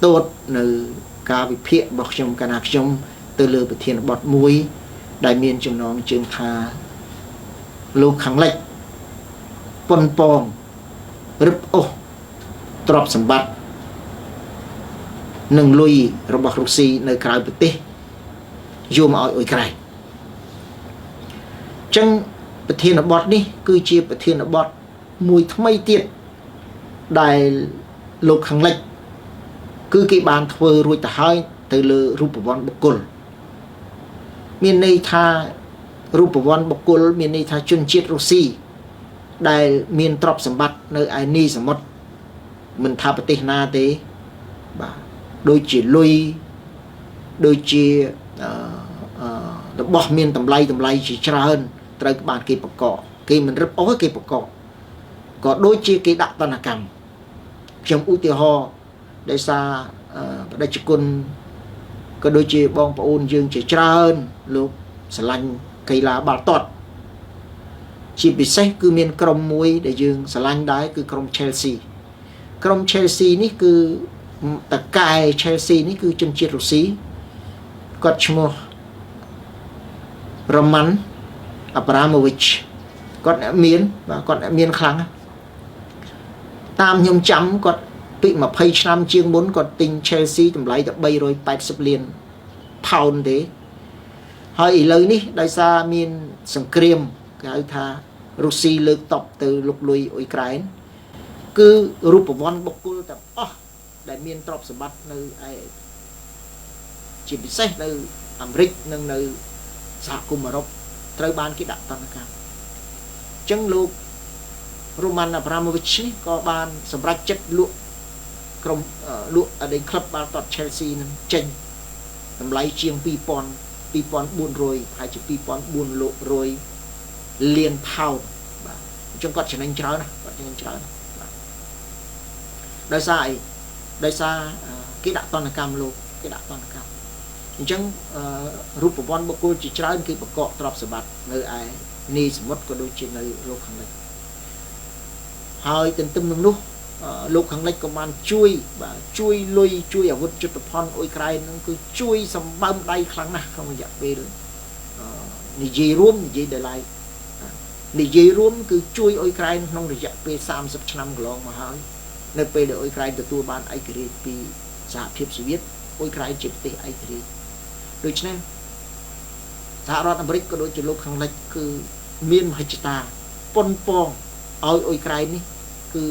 tốt nơi cả bị phiệ bọc trong cả nạc trong từ lừa bị thiên bọt muối đại miền trong nó trường thà lục kháng lệch pon pong rып ô trọp sầm bát nâng lui rồi bọc Russia nơi cài bự tê vô mà oi cài chân bị thiên bọt đi cứ chia bị thiên bọt mùi thay tiệt đại lục kháng lệch cứ cái bàn thưa rồi ta hai từ lừa rụp vòn bọc cồn miền này tha rụp vòn bọc cồn miền này tha chun chiết Russia đại miền trọp sầm bát nơi ai ni sầm mót mình thà bát na thế bà đôi chỉ lui đôi chỉ bỏ miền tầm lay chỉ tra hơn tới cái bàn kia bọc cọ kia mình rất ói kia bọc cọ có đôi chỉ cái đạo tân là cầm trong ưu tiêu ho để xa đây chỉ quân có đôi chỉ bong bảo ôn dương chỉ tra hơn lúc sờ lanh cây lá bảo tọt chỉ bị say cứ miền crom muối để dương sờ lanh đái cứ crom Chelsea ní cứ tất cả Chelsea ní cứ chân chiết Russia có chmo Roman Abramovich có miền và có miền kháng tam nhung chấm có bị mà pay năm chiêng muốn có tình Chelsea tầm lấy tập bay rồi 80 liền pound thế hơi lời ní đại sa miền sông Crimea cái tha Russia lược tộc từ lục lùi Ukraine cứ rụp von bọc cua tập đại miền trọp sầm bát nơi ai chỉ bị say nơi Americ nơi xã cùng Maroc trời ban cái đặt toàn cả chân lục Roman Abramovich có ban sầm rách chất lụa cầm lụa ở đây club ban toàn Chelsea tranh làm lấy chiêng pi pon buôn rồi hay chỉ pi pon buôn lộ rồi liền pound trong con trở nên cháo này đây xa cái đạo toàn là cam luôn cái đạo toàn là cam chẳng rụp của von bọc cô chỉ trái cái bọc cọ trọp sờ bát nơi ai ni mất có đôi trên nơi lục kháng lệch hơi tình tâm nung lúc lục kháng lệch công an chui và chui ở vượt chụp pon Ukraine nó cứ chui sầm băm đây kháng nào không dẹp về được nị gì rôm gì để lại nị gì rôm cứ chui Ukraine không được dẹp về 30 năm long mà hơi nơi về để Ukraine từ tua ban ai kểពីសហភាពសូវៀត Ukraine ជាប្រទេសឯករាជ្យដូច្នេះសហរដ្ឋអាមេរិកក៏ដូចជាលោកខាងលិចគឺមានមហិច្ឆតាប៉ុនប៉ងឲ្យ Ukraine នេះគឺ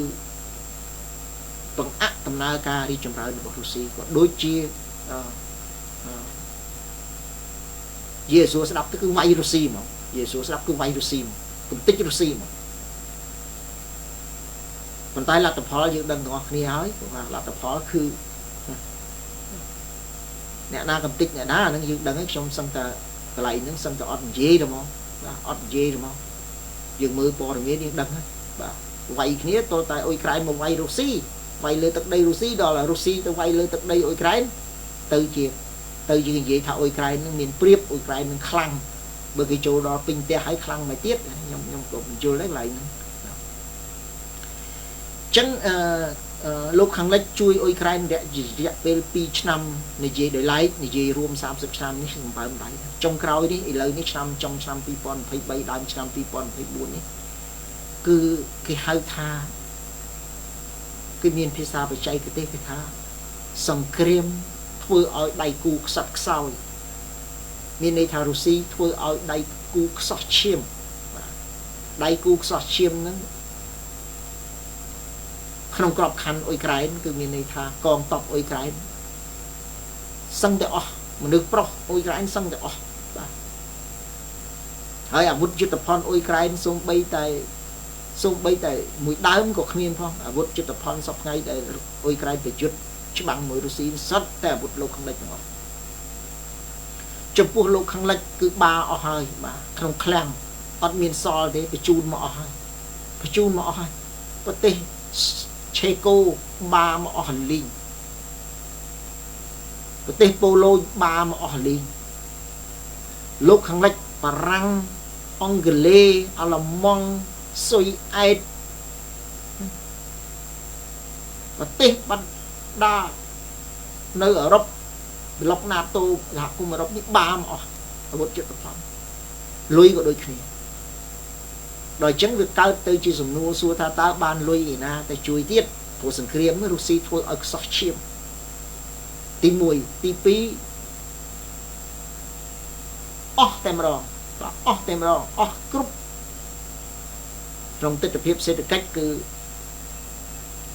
បង្អាក់ដំណើរការរីកចម្រើនរបស់រុស្ស៊ីក៏ដូចជាយេស៊ូស្ដាប់ទៅគឺវាយរុស្ស៊ីមកយេស៊ូស្ដាប់គឺវាយរុស្ស៊ីមកគំតិចរុស្ស៊ីមកប៉ុន្តែលទ្ធផលយើងដឹងទាំងអស់គ្នាហើយថាលទ្ធផលគឺអ្នកណាកំតិចអ្នកណាហ្នឹងយើងដឹងហើយខ្ញុំសឹងតែកន្លែងហ្នឹងសឹងតែអត់និយាយទេហ្មងបាទអត់និយាយទេហ្មងយើងមើលព័ត៌មានយើងដឹងហើយបាទវាយគ្នាតើតែអ៊ុយក្រែនមកវាយរុស្ស៊ីវាយលើទឹកដីរុស្ស៊ីដល់រុស្ស៊ីទៅវាយលើទឹកដីអ៊ុយក្រែនទៅយើងនិយាយថាអ៊ុយក្រែនហ្នឹងមានព្រៀបអ៊ុយក្រែនហ្នឹងខ្លាំងបើគេចូលដល់ពេញផ្ទះហើយខ្លាំងមកទៀតខ្ញុំក៏បញ្យល់ដែរកន្លែងហ្នឹងចឹងលោកខាងលិចជួយអ៊ុយក្រែនរយៈពេល2ឆ្នាំនិយាយដោយឡែកនិយាយរួម30ឆ្នាំនេះសម្បើមដៃចុងក្រោយនេះឥឡូវនេះចុងឆ្នាំ2023ដើមឆ្នាំ2024នេះគឺគេហៅថាគេមានភាសាបច្ចេកទេសគេថាសង្គ្រាមធ្វើឲ្យដៃគូខ្សត់ខ្សោយមានន័យថារុស្ស៊ីធ្វើឲ្យដៃគូខ្សោះឈាមដៃគូខ្សោះឈាមហ្នឹងក្នុងក្របខ័ណ្ឌអ៊ុយក្រែនគឺមានន័យថាកងទ័ពអ៊ុយក្រែនសឹងតែអស់មនុស្សប្រុសអ៊ុយក្រែនសឹងតែអស់បាទហើយអាវុធយុទ្ធភ័ណ្ឌអ៊ុយក្រែនសូម្បីតែមួយដើមក៏គ្មានផងអាវុធយុទ្ធភ័ណ្ឌសពថ្ងៃដែលអ៊ុយក្រែនប្រយុទ្ធច្បាំងមួយរុស្ស៊ីសុទ្ធតែអាវុធលោកខាងលិចទាំងអស់ចំពោះលោកខាងលិចគឺបាអស់ហើយបាទក្នុងឃ្លាំងអត់មានសល់ទេបញ្ជូនមកអស់ហើយប្រទេសឆេកូបាមកអស់លីងប្រទេសប៉ូឡូញបាមកអស់លីងលោកខាងលិចបារាំងអង់គ្លេសអាល្លឺម៉ង់ស៊ុយអែតប្រទេសបណ្ដា នៅអឺរ៉ុបប្លុកណាតូសហគមន៍អឺរ៉ុបនេះបាមអស់អាវុធយុទ្ធភ័ណ្ឌលុយក៏ដូចគ្នាដល់អញ្ចឹងវាកើតទៅជាសំណួរសួរថាតើបានលុយឯណាទៅជួយទៀតព្រោះសង្គ្រាមរុស្ស៊ីធ្វើឲ្យខ្សោះឈាមទី1ទី2អស់តែម្ដងបាទអស់តែម្ដងអស់គ្រប់ក្នុងទស្សនវិជ្ជាសេដ្ឋកិច្ចគឺ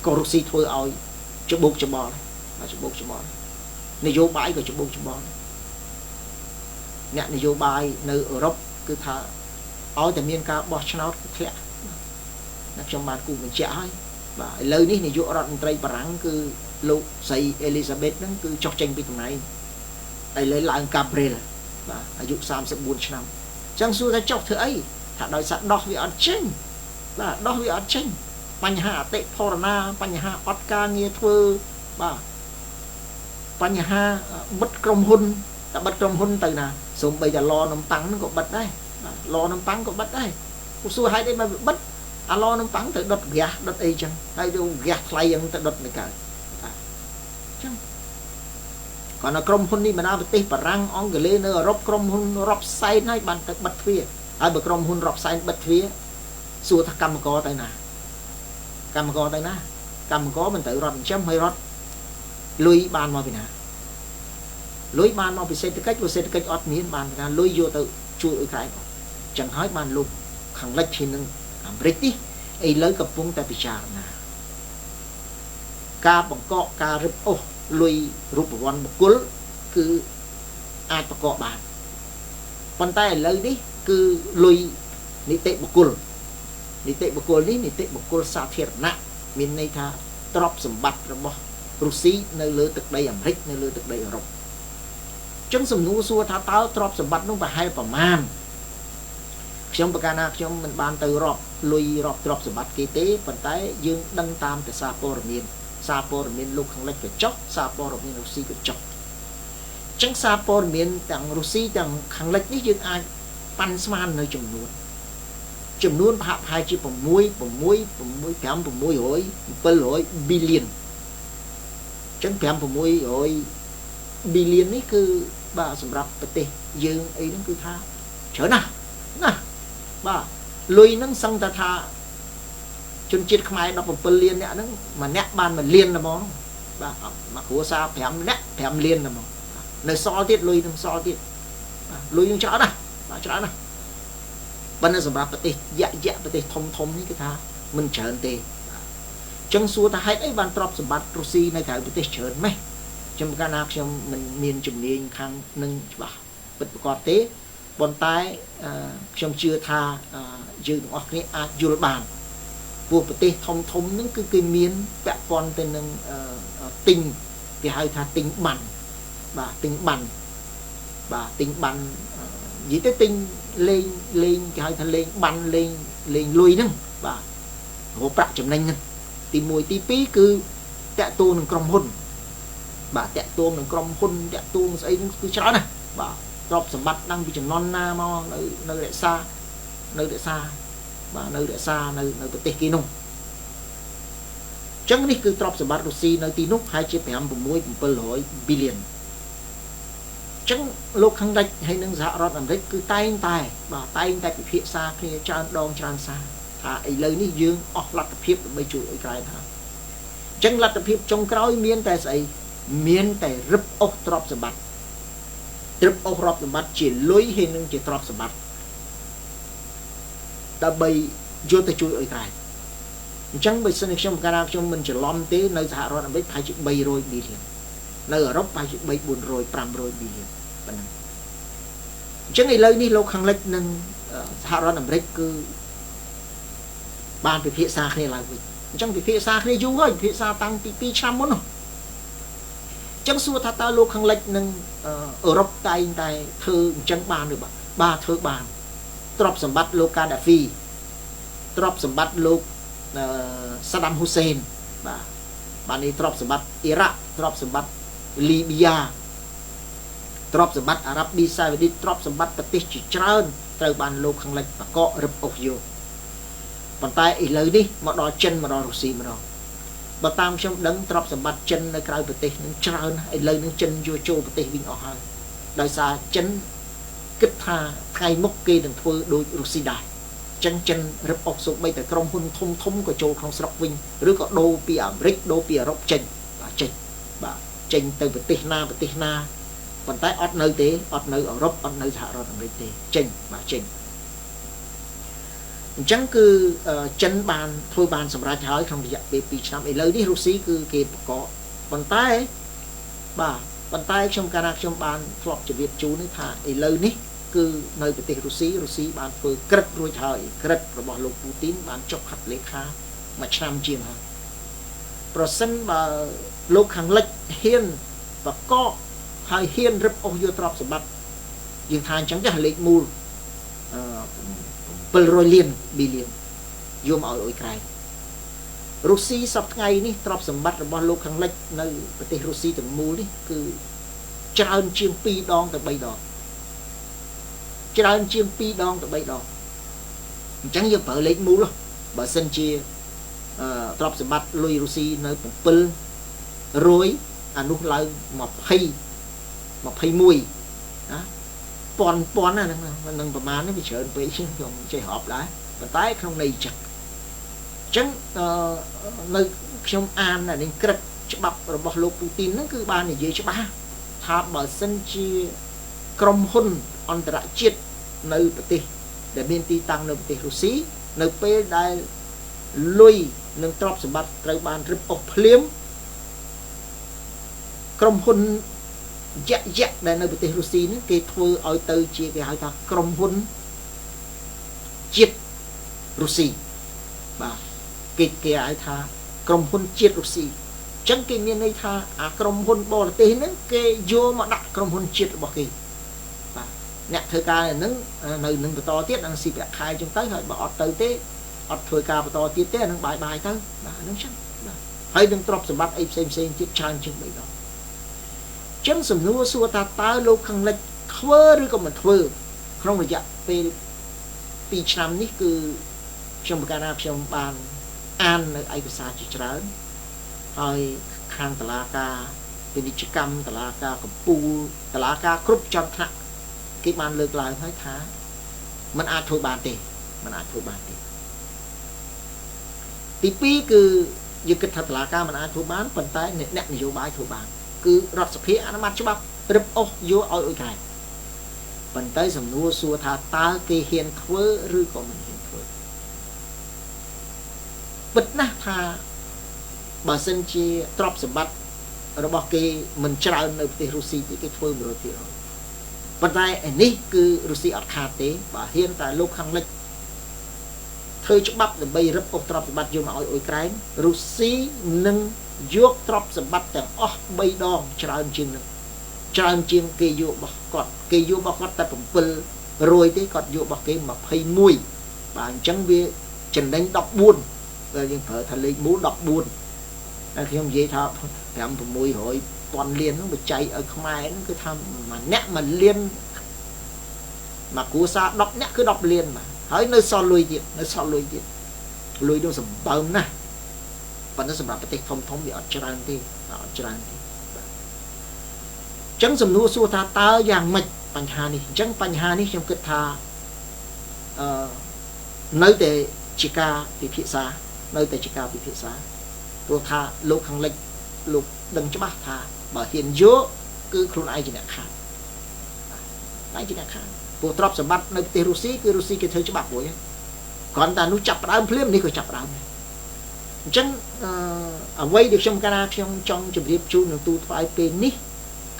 ក៏រុស្ស៊ីធ្វើឲ្យច្បុកច្បល់បាទច្បុកច្បល់នយោបាយក៏ច្បុកច្បល់អ្នកនយោបាយនៅអឺរ៉ុបគឺថាឲ្យតែមានការបោះឆ្នោតធ្លាក់ណាខ្ញុំបានគូបញ្ជាក់ហើយបាទឥឡូវនេះនាយករដ្ឋមន្ត្រីបារាំងគឺលោកស្រីអេលីសាបេតហ្នឹងគឺចុះចេញពីតំណែងឥឡូវឡើងកាប្រេលបាទអាយុ34ឆ្នាំអញ្ចឹងសួរថាចុះធ្វើអីថាដោយសារដោះវាអត់ចេញបាទដោះវាអត់ចេញបញ្ហាអតិផរណាបញ្ហាអត់ការងារធ្វើបាទបញ្ហាបិទក្រុមហ៊ុនតែបិទក្រុមហ៊ុនទៅណាសូម្បីតែឡនំប៉័ងហ្នឹងក៏បិទដែរបាទឡនំប៉័ងក៏បិទដែរពួកសួរហេតុអីមកបិទអាឡនំប៉័ងទៅដុតហ្គាសដុតអីចឹងហើយយកហ្គាសថ្លៃហ្នឹងទៅដុតនៅកើតបាទចឹងគាត់នៅក្រុមហ៊ុននេះបណ្ដាប្រទេសបារាំងអង់គ្លេសនៅអឺរ៉ុបក្រុមហ៊ុនរាប់សែនហើយបានទៅបិទទ្វារហើយបើក្រុមហ៊ុនរាប់សែនបិទទ្វារសួរថាកម្មករទៅណាកម្មករទៅណាកម្មករមិនត្រូវរត់ចិញ្ចឹមហើយរត់លុយបានមកពីណាលុយបានមកពីសេដ្ឋកិច្ចព្រោះសេដ្ឋកិច្ចអត់មានបានពីណាលុយយកទៅជួយអ៊ុយក្រែនចឹងហើយបានលោកខាងលិចឈាននឹងអាមេរិកនេះឥឡូវកំពុងតែពិចារណាការបង្កកការរឹបអូសលុយរូបវ័ន្តបុគ្គលគឺអាចបង្កកបានប៉ុន្តែឥឡូវនេះគឺលុយនីតិបុគ្គលនីតិបុគ្គលនេះនីតិបុគ្គលសាធារណៈមានន័យថាទ្រព្យសម្បត្តិរបស់រុស្ស៊ីនៅលើទឹកដីអាមេរិកនៅលើទឹកដីអឺរ៉ុបចឹងសំណួរសួរថាតើទ្រព្យសម្បត្តិនោះប្រហែលប្រមាណខ្ញុំប្រកាសណាខ្ញុំមិនបានទៅរាប់លុយរាប់ទ្រព្យសម្បត្តិគេទេប៉ុន្តែយើងដឹងតាមតែសារព័ត៌មានលោកខាងលិចក៏ចុះសារព័ត៌មានរុស្ស៊ីក៏ចុះចឹងសារព័ត៌មានទាំងរុស្ស៊ីទាំងខាងលិចនេះយើងអាចប៉ាន់ស្មាននៅចំនួនប្រហាក់ប្រហែលជា600 700 billion ចឹង500 billion នេះគឺបាទសម្រាប់ប្រទេសយើងអីហ្នឹងគឺថាច្រើនណាស់បាទលុយហ្នឹងសឹងតែថាជនជាតិខ្មែរ17លានអ្នកហ្នឹងម្នាក់បាន1លានតែហ្មងបាទមកគ្រួសារ5នាក់5លានតែហ្មងនៅសល់ទៀតលុយនឹងសល់ទៀតបាទលុយនឹងច្រើនណាស់បាទច្រើនណាស់ប៉ុន្តែសម្រាប់ប្រទេសយៈប្រទេសធំនេះគឺថាមិនច្រើនទេចឹងសួរថាហេតុអីបានទ្រព្យសម្បត្តិរុស្ស៊ីនៅក្រៅប្រទេសច្រើនម៉េះខ្ញុំកាលណាខ្ញុំមិនមានជំនាញខាងនឹងច្បាស់ពិតប្រាកដទេប៉ុន្តែខ្ញុំជឿថាយើងទាំងអស់គ្នាអាចយល់បានពួកប្រទេសធំហ្នឹងគឺគេមានពាក់ព័ន្ធទៅនឹងទិញគេហៅថាទិញបានបាទទិញបានបាទទិញបាននិយាយទៅទិញលេងគេហៅថាលេងបានលេងលុយហ្នឹងបាទរកប្រាក់ចំណេញហ្នឹងទី1ទី2គឺតាក់ទងនឹងក្រុមហ៊ុនបាទតាក់ទងនឹងក្រុមហ៊ុនតាក់ទងស្អីហ្នឹងគឺច្រើនណាស់បាទទ្រព្យសម្បត្តិដឹងពីចំនួនណាមកនៅរក្សាបាទនៅរក្សានៅប្រទេសគេនោះចឹងនេះគឺទ្រព្យសម្បត្តិរុស្ស៊ីនៅទីនោះប្រហែលជា5-6-700 billion ចឹងលោកខាងលិចហើយនឹងសហរដ្ឋអាមេរិកគឺតែងតែពិភាក្សាគ្នាច្រើនដងច្រើនសារថាឥឡូវនេះយើងអស់លទ្ធភាពដើម្បីជួយអ៊ុយក្រែនហើយចឹងលទ្ធភាពចុងក្រោយមានតែស្អីមានតែរឹបអូសទ្រព្យសម្បត្តិជាលុយហើយនឹងជាទ្រព្យសម្បត្តិដើម្បីយកទៅជួយអ៊ុយក្រែនអញ្ចឹងបើសិនជាខ្ញុំកាលណាខ្ញុំមិនច្រឡំទេនៅសហរដ្ឋអាមេរិកប្រហែលជា300 billion នៅអឺរ៉ុបប្រហែលជា300-400-500 billion ប៉ុណ្ណឹងអញ្ចឹងឥឡូវនេះលោកខាងលិចនិងសហរដ្ឋអាមេរិកគឺបានពិភាក្សាគ្នាឡើងវិញអញ្ចឹងពិភាក្សាគ្នាយូរហើយពិភាក្សាតាំងពី2ឆ្នាំមុននោះអញ្ចឹងសួរថាតើលោកខាងលិចនិងអឺរ៉ុបតែងតែធ្វើអញ្ចឹងបានឬបាទធ្វើបានទ្រព្យសម្បត្តិលោកកាដាហ្វីទ្រព្យសម្បត្តិលោកសាដាមហ៊ូសេនបាទនេះទ្រព្យសម្បត្តិអ៊ីរ៉ាក់ទ្រព្យសម្បត្តិលីប៊ីយ៉ាទ្រព្យសម្បត្តិអារ៉ាប៊ីសាអូឌីតទ្រព្យសម្បត្តិប្រទេសជាច្រើនត្រូវបានលោកខាងលិចបកករឹបអូសយកប៉ុន្តែឥឡូវនេះមកដល់ចិនមកដល់រុស្ស៊ីម្ដង បើតាមខ្ញុំដឹងទ្រព្យសម្បត្តិចិននៅក្រៅប្រទេសនឹងច្រើនឥឡូវនឹងចិនយកចូលប្រទេសវិញអស់ហើយដោយសារចិនគិតថាថ្ងៃមុខគេនឹងធ្វើដូចរុស្ស៊ីដែរចឹងចិនរឹបអូសសូម្បីតែក្រុមហ៊ុនធំធំក៏ចូលក្នុងស្រុកវិញឬក៏ដូរពីអាមេរិកដូរពីអឺរ៉ុបចេញបាទចេញទៅប្រទេសណាប៉ុន្តែអត់នៅទេអត់នៅអឺរ៉ុបអត់នៅសហរដ្ឋអាមេរិកទេចេញអញ្ចឹងគឺចិនបានធ្វើបានសម្រេចហើយក្នុងរយៈពេល2ឆ្នាំឥឡូវនេះរុស្ស៊ីគឺគេបកកប៉ុន្តែខ្ញុំកាលណាខ្ញុំបានធ្លាប់ជម្រាបជូនថាឥឡូវនេះគឺនៅប្រទេសរុស្ស៊ីបានធ្វើក្រឹតរួចហើយក្រឹតរបស់លោកពូទីនបានចុះហត្ថលេខាមួយឆ្នាំជាងហើយប្រសិនបើលោកខាងលិចហ៊ានបកកហើយហ៊ានរឹបអូសយកទ្រព្យសម្បត្តិយើងថាអញ្ចឹងចាស់លេខមូល700លានប៊ីលៀនយកមកឲ្យអ៊ុយក្រែនរុស្ស៊ីសប្តាហ៍ថ្ងៃនេះទ្រព្យសម្បត្តិរបស់លោកខាងលិចនៅប្រទេសរុស្ស៊ីទាំងមូលនេះគឺច្រើនជាង2ដងទៅ3ដងច្រើនជាង2ដងទៅ3ដងអញ្ចឹងយើងប្រើលេខមូលបើសិនជាទ្រព្យសម្បត្តិលុយរុស្ស៊ីនៅ700អានោះឡើង20 21ណាពាន់ណានឹងប្រមាណនេះវាច្រើនពេកខ្ញុំចេះរាប់ដែរប៉ុន្តែក្នុងន័យចឹងអញ្ចឹងនៅខ្ញុំអាននេះក្រឹតច្បាប់របស់លោកពូទីនហ្នឹងគឺបាននិយាយច្បាស់ថាបើសិនជាក្រុមហ៊ុនអន្តរជាតិនៅប្រទេសដែលមានទីតាំងនៅប្រទេសរុស្ស៊ីនៅពេលដែលលុយនិងទ្រព្យសម្បត្តិត្រូវបានរឹបអូសភ្លាមក្រុមហ៊ុនយ៉ាក់ដែលនៅប្រទេសរុស្ស៊ីនេះគេធ្វើឲ្យទៅជាគេហៅថាក្រុមហ៊ុនជាតិរុស្ស៊ីបាទគេហៅថាក្រុមហ៊ុនជាតិរុស្ស៊ីអញ្ចឹងគេមានន័យថាអាក្រុមហ៊ុនបរទេសហ្នឹងគេយកមកដាក់ក្រុមហ៊ុនជាតិរបស់គេបាទអ្នកធ្វើការហ្នឹងនៅនឹងបន្តទៀតនឹងស៊ីប្រាក់ខែអញ្ចឹងទៅហើយបើអត់ទៅទេអត់ធ្វើការបន្តទៀតទេអានឹងបាយទៅបាទហ្នឹងចឹងបាទហើយនឹងទ្រព្យសម្បត្តិអីផ្សេងទៀតច្រើនជាង3ដងចឹងសំណួរសួរថាតើលោកខាងលិចធ្វើឬក៏មិនធ្វើក្នុងរយៈពេល2ឆ្នាំនេះគឺខ្ញុំប្រកាសថាខ្ញុំបានអាននៅឯកសារជាច្រើនហើយខាងតុលាការពាណិជ្ជកម្មតុលាការកំពូលតុលាការគ្រប់ជាន់ថ្នាក់គេបានលើកឡើងហើយថាมันអាចធ្វើបានទេទី2គឺយើងគិតថាតុលាការมันអាចធ្វើបានប៉ុន្តែអ្នកនយោបាយធ្វើបានគឺរដ្ឋសភាអនុម័តច្បាប់រឹបអូសយកឲ្យអ៊ុយក្រែនប៉ុន្តែសំណួរសួរថាតើគេហ៊ានធ្វើឬក៏មិនហ៊ានធ្វើពិតណាស់ថាបើសិនជាទ្រព្យសម្បត្តិរបស់គេមិនច្រើននៅប្រទេសរុស្ស៊ីទេគេធ្វើ 100% ប៉ុន្តែឯនេះគឺរុស្ស៊ីអត់ខាតទេបើហ៊ានតែលោកខាងលិចធ្វើច្បាប់ដើម្បីរឹបអូសទ្រព្យសម្បត្តិយកមកឲ្យអ៊ុយក្រែនរុស្ស៊ីនឹងយកទ្រព្យសម្បត្តិទាំងអស់3ដងច្រើនជាងគេយករបស់គាត់គេយករបស់គាត់តែ700ទេគាត់យករបស់គេ21បាទអញ្ចឹងវាចំណេញ14ដែលយើងប្រើថាលេខមូល14ហើយខ្ញុំនិយាយថា5-600,000 លានហ្នឹងបញ្ចៃឲ្យខ្មែរហ្នឹងគឺថាមួយអ្នក1លានមកគ្រួសារ10អ្នកគឺ10លានបាទហើយនៅសល់លុយទៀតលុយនោះសម្បើមណាស់ប៉ុន្តែសម្រាប់ប្រទេសធំវាអត់ច្រើនទេបាទអញ្ចឹងសំណួរសួរថាតើយ៉ាងម៉េចបញ្ហានេះអញ្ចឹងបញ្ហានេះខ្ញុំគិតថានៅតែជាការពិភាក្សាព្រោះថាលោកខាងលិចលោកដឹងច្បាស់ថាបើហ៊ានយកគឺខ្លួនឯងជាអ្នកខាតព្រោះទ្រព្យសម្បត្តិនៅប្រទេសរុស្ស៊ីគឺរុស្ស៊ីគេធ្វើច្បាប់រួចគ្រាន់តែនោះចាប់ផ្ដើមភ្លាមនេះក៏ចាប់ផ្ដើមដែរអញ្ចឹងអ្វីដែលខ្ញុំចង់ជម្រាបជូននៅទូថ្វាយពេលនេះ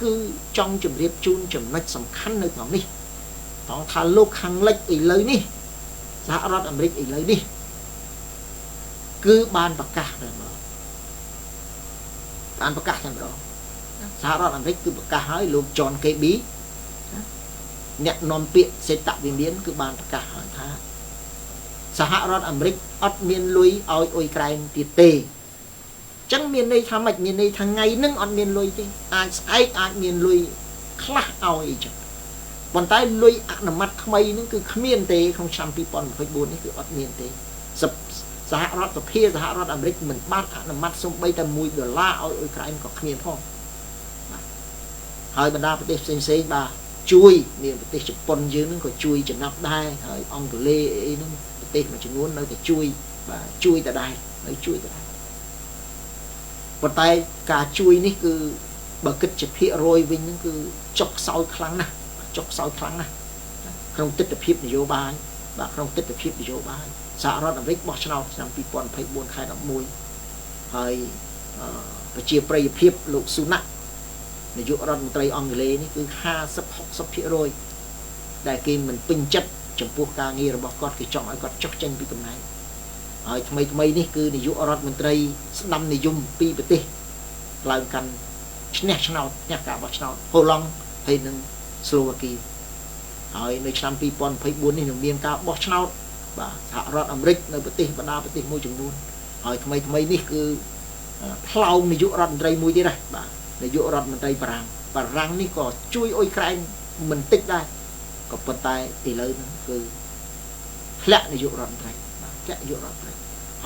គឺចង់ជម្រាបជូនចំណុចសំខាន់នៅក្នុងនេះផងថាលោកខាងលិចឥឡូវនេះសហរដ្ឋអាមេរិកឥឡូវនេះគឺបានប្រកាសតែម្ដងសហរដ្ឋអាមេរិកគឺប្រកាសឲ្យលោក John Kirby អ្នកនាំពាក្យសេតវិមានគឺបានប្រកាសហើយថាសហរដ្ឋអាមេរិកអត់មានលុយឲ្យអ៊ុយក្រែនទៀតទេអញ្ចឹងមានន័យថាម៉េចមានន័យថាថ្ងៃហ្នឹងអត់មានលុយទេអាចស្អែកអាចមានលុយខ្លះឲ្យអីចឹងប៉ុន្តែលុយអនុម័តថ្មីហ្នឹងគឺគ្មានទេក្នុងឆ្នាំ2024នេះគឺអត់មានទេ សហរដ្ឋសភាសហរដ្ឋអាមេរិកមិនបានអនុម័តសូម្បីតែ$1ឲ្យអ៊ុយក្រែនក៏គ្មានផងហើយបណ្ដាប្រទេសផ្សេងៗបាទជួយមានប្រទេសជប៉ុនយើងនឹងក៏ជួយចំណាប់ដែរហើយអង់គ្លេសអីហ្នឹងប្រទេសមួយចំនួននៅតែជួយបាទជួយតែដែរនៅជួយតែដែរប៉ុន្តែការជួយនេះគឺបើគិតជាភាគរយវិញហ្នឹងគឺចុកខ្សោយខ្លាំងណាស់ចុកខ្សោយខ្លាំងណាស់ក្នុងទស្សនវិជ្ជានយោបាយបាទក្នុងទស្សនវិជ្ជានយោបាយសហរដ្ឋអាមេរិកបោះឆ្នោតឆ្នាំ2024ខែ11ហើយប្រជាប្រិយភាពលោកស៊ូណាក់នាយករដ្ឋមន្ត្រីអង់គ្លេសនេះគឺ50-60%ដែលគេមិនពេញចិត្តចំពោះការងាររបស់គាត់គេចង់ឲ្យគាត់ចុះចេញពីតំណែងហើយថ្មីនេះគឺនាយករដ្ឋមន្ត្រីស្ដាំនិយមពីប្រទេសឡើងកាន់ឈ្នះឆ្នោតឈ្នះការបោះឆ្នោតហូឡង់ហើយនិងស្លូវ៉ាគីហើយនៅឆ្នាំ2024នេះនឹងមានការបោះឆ្នោតបាទសហរដ្ឋអាមេរិកនៅប្រទេសបណ្ដាប្រទេសមួយចំនួនហើយថ្មីនេះគឺផ្លោងនាយករដ្ឋមន្ត្រីមួយទៀតដែរបាទនាយករដ្ឋមន្ត្រីបារាំងនេះក៏ជួយអ៊ុយក្រែនមិនតិចដែរក៏ប៉ុន្តែឥឡូវហ្នឹងគឺធ្លាក់នាយករដ្ឋមន្ត្រីបាទធ្លាក់នាយករដ្ឋមន្ត្រី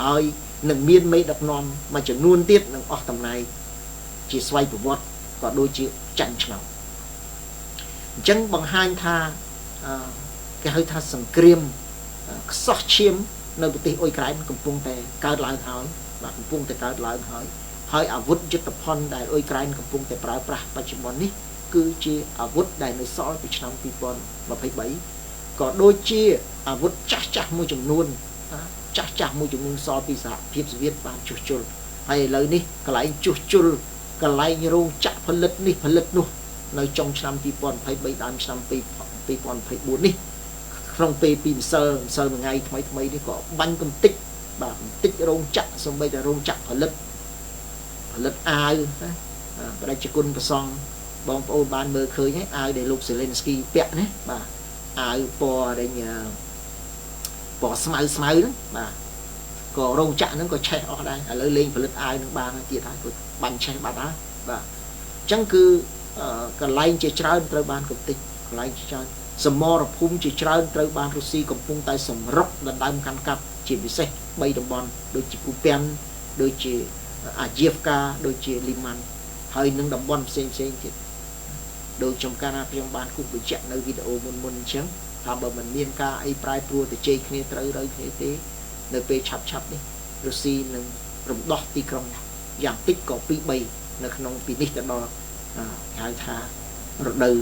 ហើយនឹងមានមេដឹកនាំមួយចំនួនទៀតនឹងអស់តំណែងជាស្វ័យប្រវត្តិក៏ដូចជាចាញ់ឆ្នោតអញ្ចឹងបង្ហាញថាគេហៅថាសង្គ្រាមខ្សោះឈាមនៅប្រទេសអ៊ុយក្រែនកំពុងតែកើតឡើងហើយបាទកំពុងតែកើតឡើងហើយអាវុធយុទ្ធភណ្ឌដែលអ៊ុយក្រែនកំពុងតែប្រើប្រាស់បច្ចុប្បន្ននេះគឺជាអាវុធដែលនៅសល់ពីឆ្នាំ2023ក៏ដូចជាអាវុធចាស់មួយចំនួនចាស់មួយចំនួនសល់ពីសហភាពសូវៀតបានជួសជុលហើយឥឡូវនេះកន្លែងជួសជុលកន្លែងរោងចក្រផលិតនេះផលិតនោះនៅចុងឆ្នាំ2023ដើមឆ្នាំ2024នេះក្នុងពេលពីម្សិលមួយថ្ងៃថ្មីនេះក៏បាញ់កំតិចបាទកំតិចរោងចក្រសូម្បីតែរោងចក្រផលិតអាវណាបដិជគុណប្រសង់បងប្អូនបានមើលឃើញហើយអាវដែលលោកសេលេនស្គីពាក់ណាបាទអាវពណ៌ដែលពណ៌ស្មៅហ្នឹងបាទក៏រោងចក្រហ្នឹងក៏ឆេះអស់ដែរឥឡូវលេងផលិតអាវនឹងបានទៀតហើយគាត់បាញ់ឆេះបាត់ហើយបាទអញ្ចឹងគឺកន្លែងជាច្រើនត្រូវបានកំតិចកន្លែងជាច្រើនសមរភូមិជាច្រើនត្រូវបានរុស្ស៊ីកំពុងតែសម្រុកដណ្ដើមកាន់កាប់ជាពិសេស3តំបន់ដូចជាគូពាំងដូចជាអាជីវកាដូចជាលីម៉ាន់ហើយនឹងតំបន់ផ្សេងទៀតដូចចំការណាខ្ញុំបានគូបញ្ជាក់នៅវីដេអូមុនអញ្ចឹងថាបើមិនមានការអីប្រែប្រួលទៅជ័យគ្នាត្រូវគ្នាទេនៅពេលឆាប់នេះរុស្ស៊ីនឹងរំដោះទីក្រុងយ៉ាងតិចក៏2-3នៅក្នុងពីនេះទៅដល់ហៅថារដូវ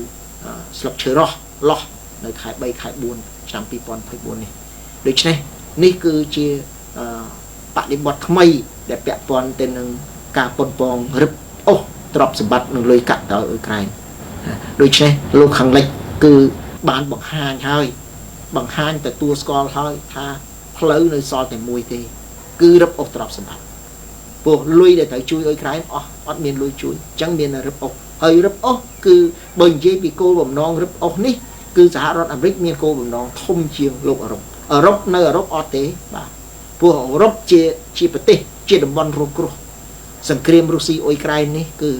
ស្លឹកឈើលោះនៅខែ3ខែ4ឆ្នាំ2024នេះដូច្នេះនេះគឺជាបដិបត្តិថ្មីដែលពាក់ព័ន្ធទៅនឹងការប៉ុនប៉ងរឹបអូសទ្រព្យសម្បត្តិនឹងលុយកាក់ដល់អ៊ុយក្រែនដូច្នេះលោកខាងលិចគឺបានបង្ហាញទទួលស្គាល់ហើយថាផ្លូវនៅសល់តែមួយទេគឺរឹបអូសទ្រព្យសម្បត្តិព្រោះលុយដែលត្រូវជួយអ៊ុយក្រែនអត់មានលុយជួយអញ្ចឹងមានរឹបអូសហើយរឹបអូសគឺបើនិយាយពីគោលបំណងរឹបអូសនេះគឺសហរដ្ឋអាមេរិកមានគោលបំណងធំជាងលោកអឺរ៉ុបនៅអឺរ៉ុបអត់ទេបាទព្រោះអឺរ៉ុបជាប្រទេសជាតំបន់រងគ្រោះសង្គ្រាមរុស្ស៊ីអ៊ុយក្រែននេះគឺ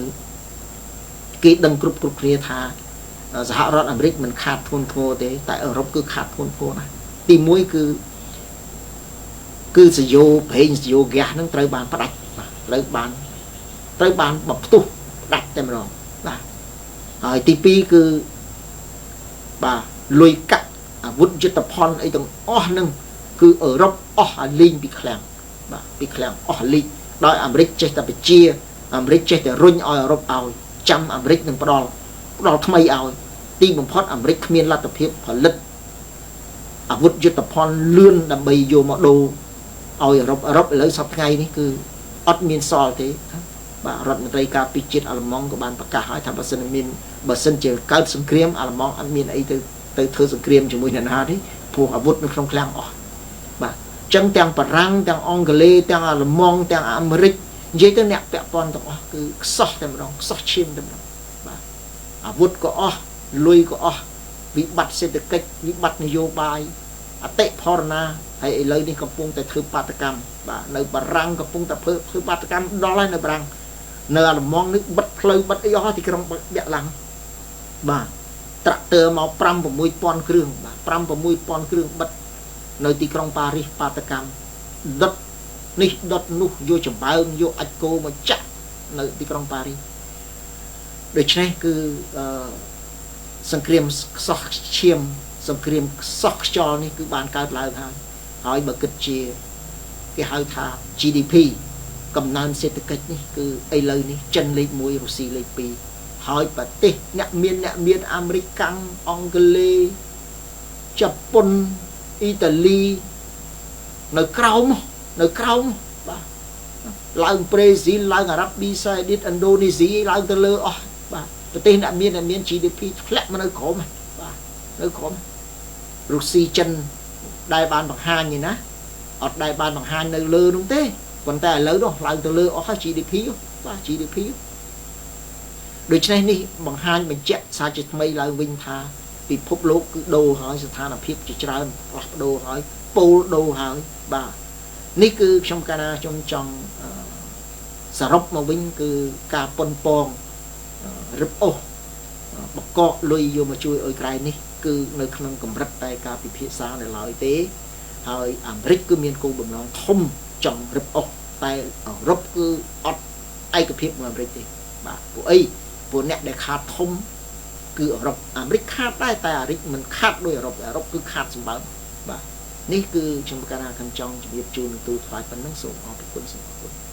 គេដឹងគ្រប់គ្នាថាសហរដ្ឋអាមេរិកមិនខាតធ្ងន់ធ្ងរទេតែអឺរ៉ុបគឺខាតធ្ងន់ធ្ងរណាស់ទី1គឺសយោប្រេងសយោហ្គាសហ្នឹងត្រូវបានផ្ដាច់បាទត្រូវបានបំផ្ទុះផ្ដាច់តែម្ដងបាទហើយទី2គឺបាទលុយកាក់អាវុធយុទ្ធភណ្ឌអីទាំងអស់ហ្នឹងគឺអឺរ៉ុបអស់អាលីងពីឃ្លាំងបាទពីឃ្លាំងអស់អាលីងដោយអាមេរិកចេះតែបញ្ជាអាមេរិកចេះតែរុញឲ្យអឺរ៉ុបឲ្យចាំអាមេរិកនឹងផ្ដល់ថ្មីឲ្យទីបំផុតអាមេរិកគ្មានលទ្ធភាពផលិតអាវុធយុទ្ធភណ្ឌលឿនដើម្បីយកមកដូរឲ្យអឺរ៉ុបឥឡូវសប្តាហ៍ថ្ងៃនេះគឺអត់មានសល់ទេបាទរដ្ឋមន្ត្រីការពារជាតិអាល្លឺម៉ង់ក៏បានប្រកាសហើយថាបើសិនជាកើតសង្គ្រាមអាល្លឺម៉ង់អត់មានអីទៅធ្វើសង្គ្រាមជាមួយអ្នកណាទេព្រោះអាវុធនៅក្នុងឃ្លាំងអស់បាទអញ្ចឹងទាំងបារាំងទាំងអង់គ្លេសទាំងអាល្លឺម៉ង់ទាំងអាមេរិកនិយាយទៅអ្នកពាក់ព័ន្ធទាំងអស់គឺខ្សោះតែម្ដងខ្សោះឈាមតែម្ដងបាទអាវុធក៏អស់លុយក៏អស់វិបត្តិសេដ្ឋកិច្ចវិបត្តិនយោបាយអតិផរណាហើយឥឡូវនេះកំពុងតែធ្វើបាតកម្មបាទនៅបារាំងកំពុងតែធ្វើបាតកម្មដល់ហើយនៅបារាំងនៅអាល្លឺម៉ង់នេះបិទផ្លូវបិទអីអស់ទីក្រុងបាក់ឡាំងបាទត្រាក់ទ័រមក 5-6 ពាន់គ្រឿងបាទ 5-6 ពាន់គ្រឿងបិទនៅទីក្រុងប៉ារីសបាតកម្មដុត នេះដុតនោះយកចំបើងយកអាចគោមកចាក់នៅទីក្រុងប៉ារីសដូច្នេះគឺសង្គ្រាមខ្សោះឈាមសង្គ្រាមខ្សោះខ្យល់នេះគឺបានកើតឡើងហើយបើគិតជាគេហៅថា GDP កំណើនសេដ្ឋកិច្ចនេះគឺឥឡូវនេះចិនលេខ1រុស្ស៊ីលេខ2ហើយប្រទេសអ្នកមានអាមេរិកកាំងអង់គ្លេសជប៉ុនអ៊ីតាលីនៅក្រោមបាទឡើងប្រេស៊ីលឡើងអារ៉ាប៊ីសាអូឌីតឥណ្ឌូនេស៊ីឡើងទៅលើអស់បាទប្រទេសអ្នកមាន GDP ធ្លាក់មកនៅក្រោមបាទនៅក្រោមរុស្ស៊ីចិនដែលបានបង្ហាញនេះណាអត់ដែលបានបង្ហាញនៅលើនោះទេប៉ុន្តែឥឡូវនោះឡើងទៅលើអស់ហើយ GDP បាទ GDP ដូច្នេះនេះបង្ហាញបញ្ជាក់សារជាថ្មីឡើងវិញថាពិភពលោកគឺដូរហើយស្ថានភាពជាច្រើនផ្លាស់ប្ដូរហើយពោលដូរហើយបាទនេះគឺខ្ញុំកាលណាខ្ញុំចង់សរុបមកវិញគឺការប៉ុនប៉ងរឹបអូសបកកលុយយកមកជួយអ៊ុយក្រែននេះគឺនៅក្នុងកម្រិតតែការពិភាក្សានៅឡើយទេហើយអាមេរិកគឺមានគោលបំណងធំចង់រឹបអូសតែអឺរ៉ុបគឺអត់ឯកភាពមួយអាមេរិកទេបាទពួកអីពួកអ្នកដែលខាតធំគឺអឺរ៉ុបអាមេរិកខាតដែរតែអាមេរិកមិនខាតដោយអឺរ៉ុបគឺខាតសម្បើមបាទនេះគឺខ្ញុំកាលណាខ្ញុំចង់ជម្រាបជូនទូថ្លៃប៉ុណ្ណឹងសូមអរគុណ